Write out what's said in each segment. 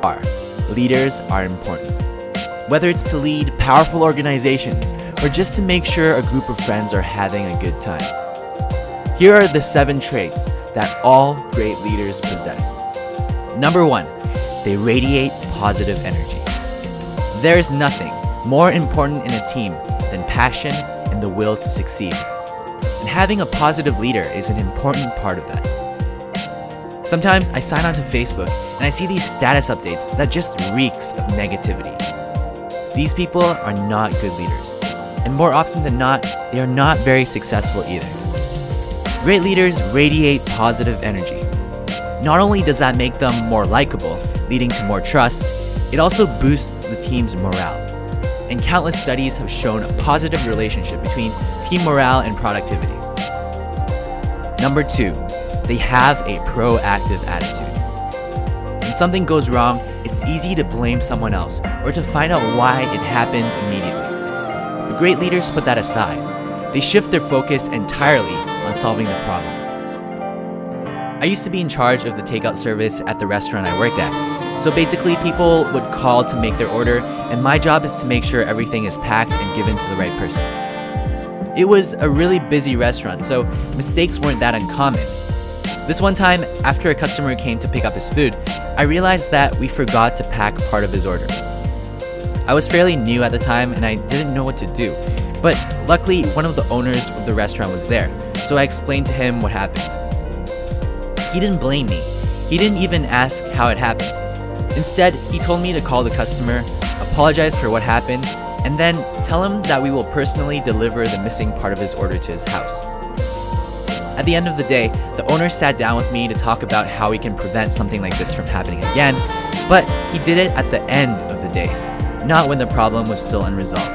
are. Leaders are important. Whether it's to lead powerful organizations or just to make sure a group of friends are having a good time. Here are the 7 traits that all great leaders possess. Number 1, they radiate positive energy. There is nothing more important in a team than passion and the will to succeed. And having a positive leader is an important part of that. Sometimes I sign onto Facebook and I see these status updates that just reeks of negativity. These people are not good leaders, and more often than not, they are not very successful either. Great leaders radiate positive energy. Not only does that make them more likable, leading to more trust, it also boosts the team's morale. And countless studies have shown a positive relationship between team morale and productivity. Number 2, they have a proactive attitude. When something goes wrong, it's easy to blame someone else or to find out why it happened immediately. But great leaders put that aside. They shift their focus entirely on solving the problem. I used to be in charge of the takeout service at the restaurant I worked at. So basically, people would call to make their order, and my job is to make sure everything is packed and given to the right person. It was a really busy restaurant, so mistakes weren't that uncommon. This one time, after a customer came to pick up his food, I realized that we forgot to pack part of his order. I was fairly new at the time and I didn't know what to do, but luckily one of the owners of the restaurant was there, so I explained to him what happened. He didn't blame me. He didn't even ask how it happened. Instead, he told me to call the customer, apologize for what happened, and then tell him that we will personally deliver the missing part of his order to his house. At the end of the day, the owner sat down with me to talk about how we can prevent something like this from happening again, but he did it at the end of the day, not when the problem was still unresolved.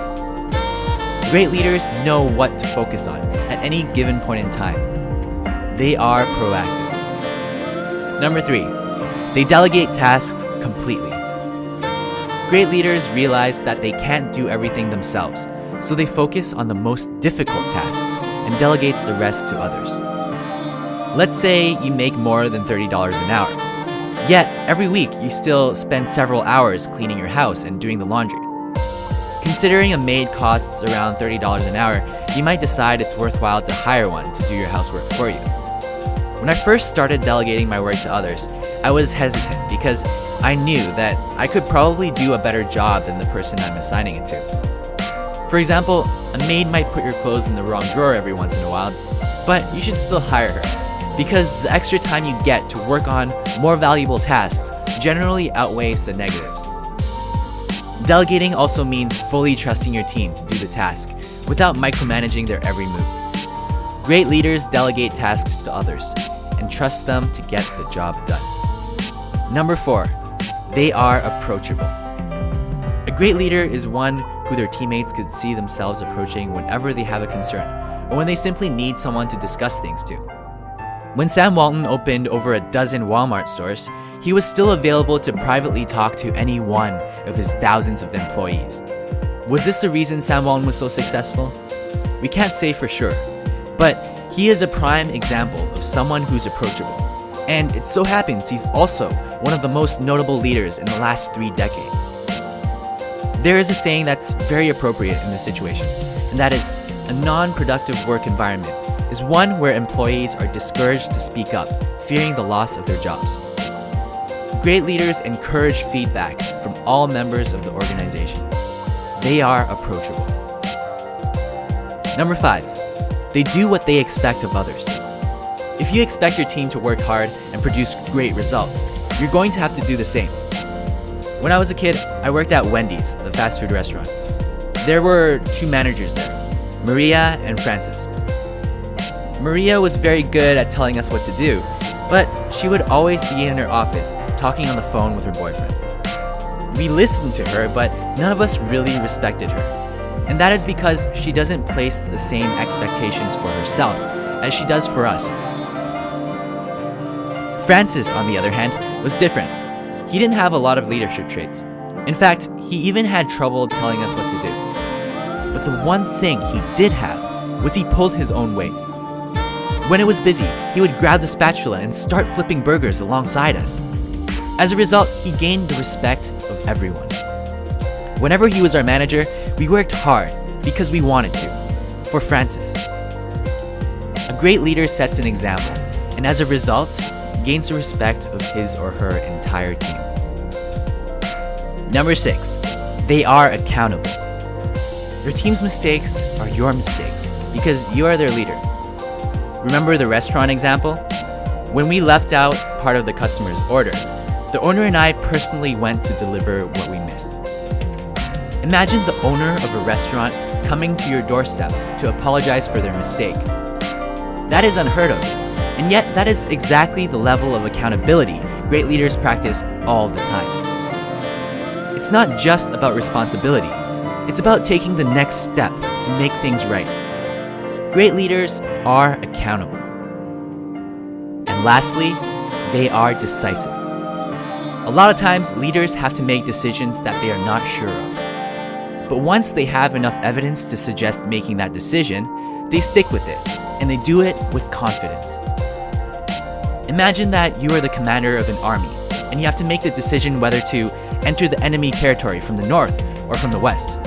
Great leaders know what to focus on at any given point in time. They are proactive. Number 3, they delegate tasks completely. Great leaders realize that they can't do everything themselves, so they focus on the most difficult tasks and delegates the rest to others. Let's say you make more than $30 an hour, yet every week you still spend several hours cleaning your house and doing the laundry. Considering a maid costs around $30 an hour, you might decide it's worthwhile to hire one to do your housework for you. When I first started delegating my work to others, I was hesitant because I knew that I could probably do a better job than the person I'm assigning it to. For example, a maid might put your clothes in the wrong drawer every once in a while, but you should still hire her, because the extra time you get to work on more valuable tasks generally outweighs the negatives. Delegating also means fully trusting your team to do the task without micromanaging their every move. Great leaders delegate tasks to others and trust them to get the job done. Number 4, they are approachable. A great leader is one who their teammates could see themselves approaching whenever they have a concern or when they simply need someone to discuss things to. When Sam Walton opened over a dozen Walmart stores, he was still available to privately talk to any one of his thousands of employees. Was this the reason Sam Walton was so successful? We can't say for sure, but he is a prime example of someone who's approachable. And it so happens he's also one of the most notable leaders in the last 3 decades. There is a saying that's very appropriate in this situation, and that is, a non-productive work environment is one where employees are discouraged to speak up, fearing the loss of their jobs. Great leaders encourage feedback from all members of the organization. They are approachable. Number 5, they do what they expect of others. If you expect your team to work hard and produce great results, you're going to have to do the same. When I was a kid, I worked at Wendy's, the fast food restaurant. There were 2 managers there, Maria and Francis. Maria was very good at telling us what to do, but she would always be in her office talking on the phone with her boyfriend. We listened to her, but none of us really respected her. And that is because she doesn't place the same expectations for herself as she does for us. Francis, on the other hand, was different. He didn't have a lot of leadership traits. In fact, he even had trouble telling us what to do. But the one thing he did have was he pulled his own weight. When it was busy, he would grab the spatula and start flipping burgers alongside us. As a result, he gained the respect of everyone. Whenever he was our manager, we worked hard because we wanted to, for Francis. A great leader sets an example, and as a result, gains the respect of his or her entire team. Number 6, they are accountable. Your team's mistakes are your mistakes because you are their leader. Remember the restaurant example? When we left out part of the customer's order, the owner and I personally went to deliver what we missed. Imagine the owner of a restaurant coming to your doorstep to apologize for their mistake. That is unheard of, and yet that is exactly the level of accountability great leaders practice all the time. It's not just about responsibility, it's about taking the next step to make things right. Great leaders are accountable. And lastly, they are decisive. A lot of times, leaders have to make decisions that they are not sure of. But once they have enough evidence to suggest making that decision, they stick with it, and they do it with confidence. Imagine that you are the commander of an army, and you have to make the decision whether to enter the enemy territory from the north or from the west.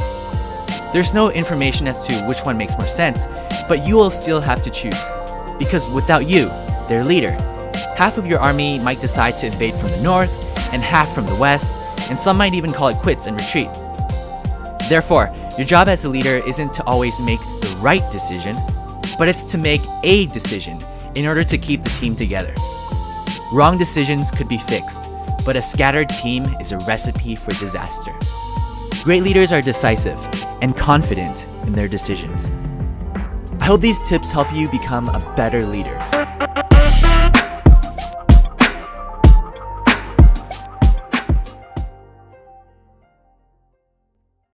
There's no information as to which one makes more sense, but you will still have to choose. Because without you, their leader, half of your army might decide to invade from the north, and half from the west, and some might even call it quits and retreat. Therefore, your job as a leader isn't to always make the right decision, but it's to make a decision in order to keep the team together. Wrong decisions could be fixed, but a scattered team is a recipe for disaster. Great leaders are decisive and confident in their decisions. I hope these tips help you become a better leader.